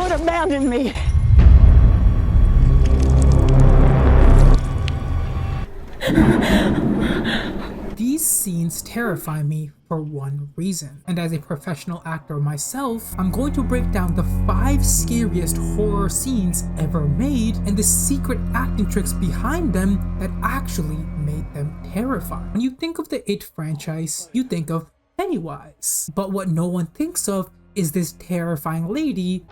Don't abandon me. These scenes terrify me for one reason, and as a professional actor myself, I'm going to break down the 5 scariest horror scenes ever made and the secret acting tricks behind them that actually made them terrifying. When you think of the It franchise, you think of Pennywise, but what no one thinks of is this terrifying lady,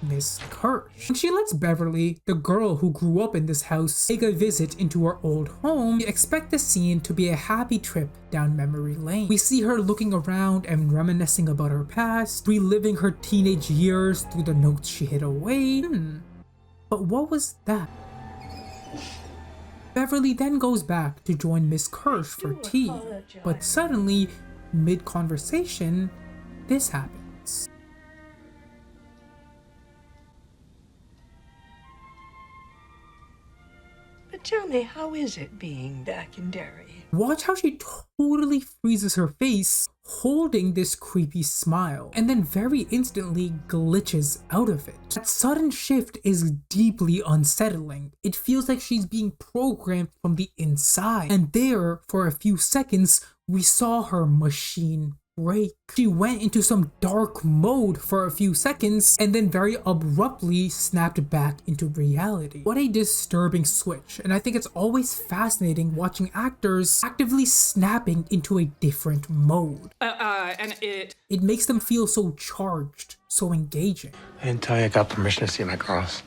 Ms.Kersh. When she lets Beverly, the girl who grew up in this house, take a visit into her old home, you expect the scene to be a happy trip down memory lane. We see her looking around and reminiscing about her past, reliving her teenage years through the notes she hid away. But what was that? Beverly then goes back to join Miss Kersh for tea, but suddenly, mid-conversation, this happens. Tell me, how is it being back in Derry? Watch how she totally freezes her face, holding this creepy smile, and then very instantly glitches out of it. That sudden shift is deeply unsettling. It feels like she's being programmed from the inside. And there, for a few seconds, we saw her machine break. She went into some dark mode for a few seconds and then very abruptly snapped back into reality. What a disturbing switch, and I think it's always fascinating watching actors actively snapping into a different mode. It makes them feel so charged, so engaging. I didn't tell you I got permission to see my girls.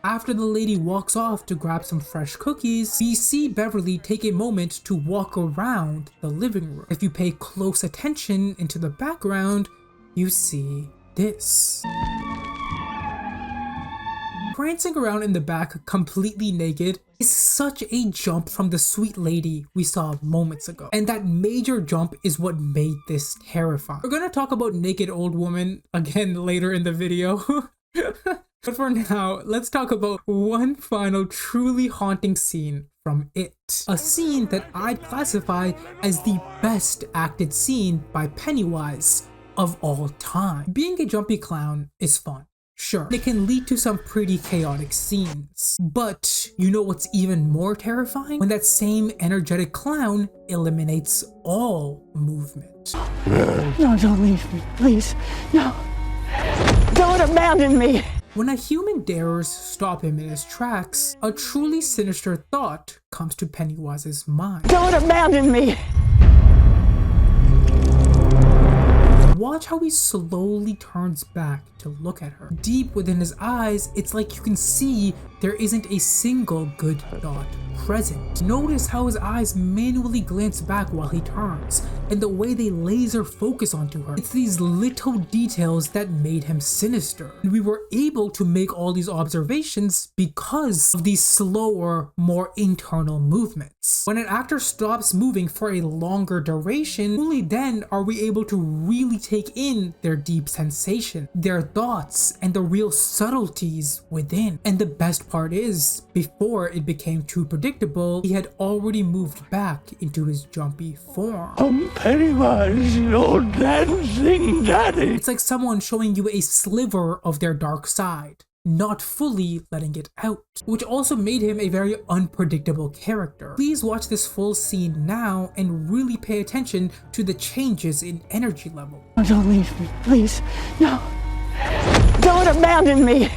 After the lady walks off to grab some fresh cookies, we see Beverly take a moment to walk around the living room. If you pay close attention into the background, you see this. Prancing around in the back completely naked is such a jump from the sweet lady we saw moments ago. And that major jump is what made this terrifying. We're gonna talk about naked old woman again later in the video. But for now, let's talk about one final truly haunting scene from It. A scene that I'd classify as the best acted scene by Pennywise of all time. Being a jumpy clown is fun. Sure, it can lead to some pretty chaotic scenes. But you know what's even more terrifying? When that same energetic clown eliminates all movement. No, don't leave me, please. No. Don't abandon me. When a human dares stop him in his tracks, a truly sinister thought comes to Pennywise's mind. Don't abandon me. Watch how he slowly turns back to look at her. Deep within his eyes, it's like you can see there isn't a single good thought present. Notice how his eyes manually glance back while he turns, and the way they laser focus onto her. It's these little details that made him sinister. And we were able to make all these observations because of these slower, more internal movements. When an actor stops moving for a longer duration, only then are we able to really take in their deep sensation, their thoughts, and the real subtleties within. And the best part is, before it became too predictable, he had already moved back into his jumpy form. Pennywise, your dancing daddy. It's like someone showing you a sliver of their dark side, not fully letting it out, which also made him a very unpredictable character. Please watch this full scene now and really pay attention to the changes in energy level. Don't leave me, please. No. Don't abandon me.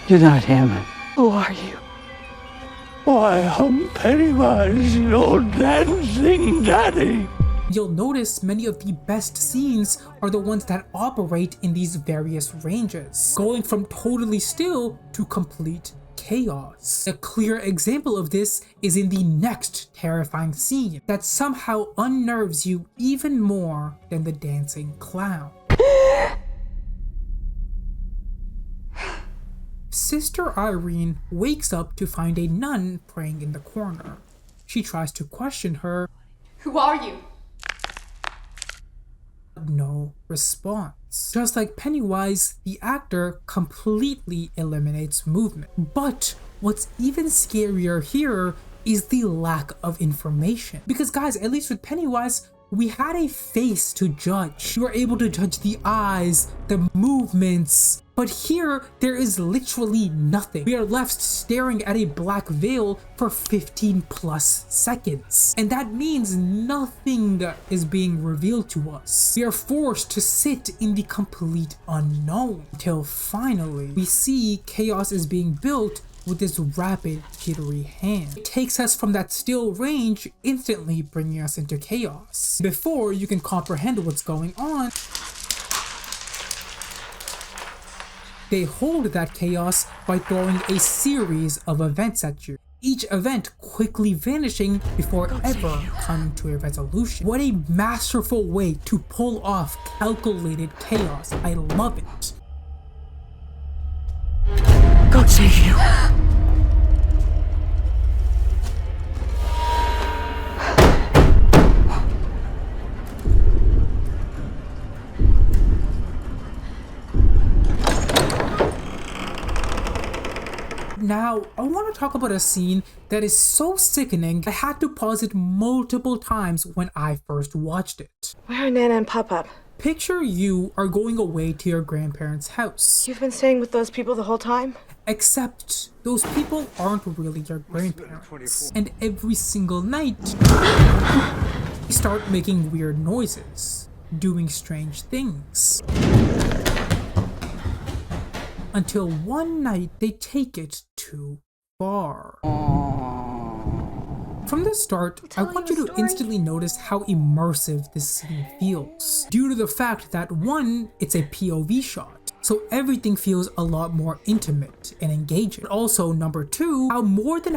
You're not him. Who are you? Why, I'm Pennywise, your dancing daddy. You'll notice many of the best scenes are the ones that operate in these various ranges, going from totally still to complete chaos. A clear example of this is in the next terrifying scene that somehow unnerves you even more than the dancing clown. Sister Irene wakes up to find a nun praying in the corner. She tries to question her. Who are you? No no response. Just like Pennywise, the actor completely eliminates movement. But what's even scarier here is the lack of information. Because guys, at least with Pennywise, we had a face to judge. You were able to judge the eyes, the movements, but here there is literally nothing. We are left staring at a black veil for 15 plus seconds. And that means nothing is being revealed to us. We are forced to sit in the complete unknown until finally we see chaos is being built with this rapid, jittery hand. It takes us from that still range, instantly bringing us into chaos. Before you can comprehend what's going on, they hold that chaos by throwing a series of events at you. Each event quickly vanishing before ever coming to a resolution. What a masterful way to pull off calculated chaos. I love it. God save you. Now, I want to talk about a scene that is so sickening, I had to pause it multiple times when I first watched it. Where are Nana and Pop-Up? Picture you are going away to your grandparents' house. You've been staying with those people the whole time? Except those people aren't really your grandparents. And every single night, they start making weird noises, doing strange things. Until one night they take it too far. From the start, I want you to instantly notice how immersive this scene feels. Due to the fact that one, it's a POV shot, so everything feels a lot more intimate and engaging. But also, number two, how more than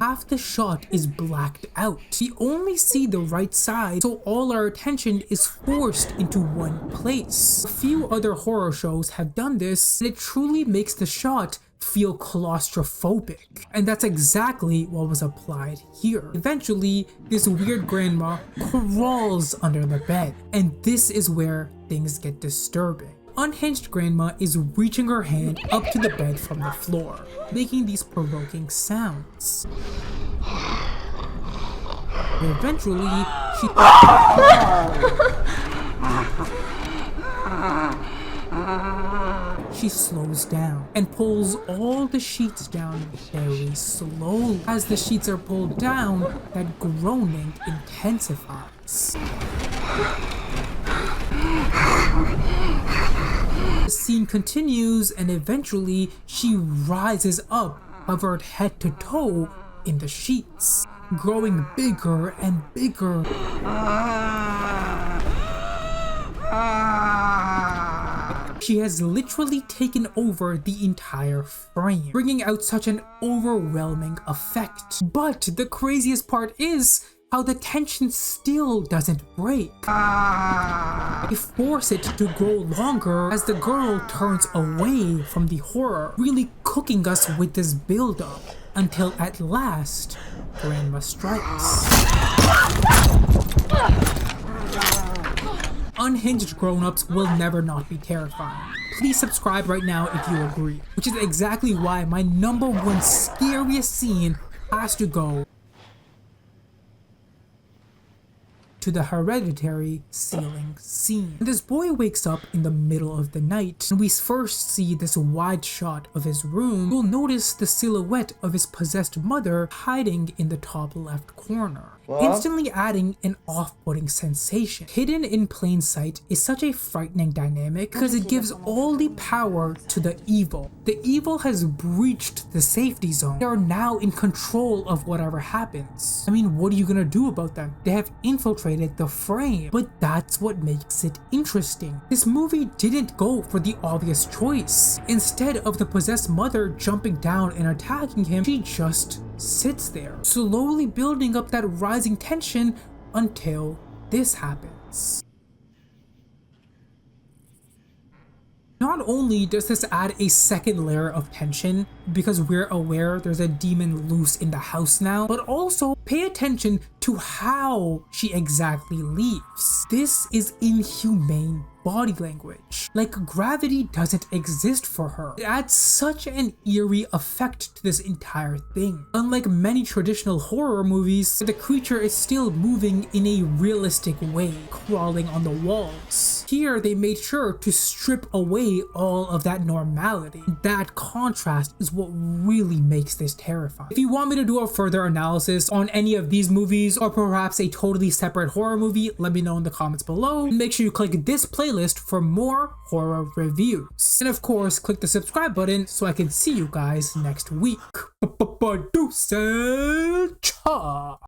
half the shot is blacked out. We only see the right side, so all our attention is forced into one place. A few other horror shows have done this, and it truly makes the shot feel claustrophobic. And that's exactly what was applied here. Eventually, this weird grandma crawls under the bed, and this is where things get disturbing. Unhinged grandma is reaching her hand up to the bed from the floor, making these provoking sounds. Eventually, she slows down and pulls all the sheets down very slowly. As the sheets are pulled down, that groaning intensifies. The scene continues, and eventually she rises up, covered head to toe in the sheets, growing bigger and bigger. She has literally taken over the entire frame, bringing out such an overwhelming effect. But the craziest part is how the tension still doesn't break. They force it to grow longer as the girl turns away from the horror, really cooking us with this build-up, until at last, Grandma strikes. Unhinged grown-ups will never not be terrifying. Please subscribe right now if you agree, which is exactly why my number one scariest scene has to go to the Hereditary ceiling scene. This boy wakes up in the middle of the night, and we first see this wide shot of his room. You'll notice the silhouette of his possessed mother hiding in the top left corner, instantly adding an off-putting sensation. Hidden in plain sight is such a frightening dynamic because it gives all the power to the evil. The evil has breached the safety zone. They are now in control of whatever happens. I mean, what are you gonna do about them? They have infiltrated the frame, but that's what makes it interesting. This movie didn't go for the obvious choice. Instead of the possessed mother jumping down and attacking him, she just sits there, slowly building up that rising tension until this happens. Not only does this add a second layer of tension because we're aware there's a demon loose in the house now, but also pay attention to how she exactly leaves. This is inhumane body language. Like gravity doesn't exist for her. It adds such an eerie effect to this entire thing. Unlike many traditional horror movies, the creature is still moving in a realistic way, crawling on the walls. Here they made sure to strip away all of that normality. That contrast is what really makes this terrifying. If you want me to do a further analysis on any of these movies or perhaps a totally separate horror movie, let me know in the comments below. And make sure you click this playlist for more horror reviews. And of course, click the subscribe button so I can see you guys next week. Deuces, cha!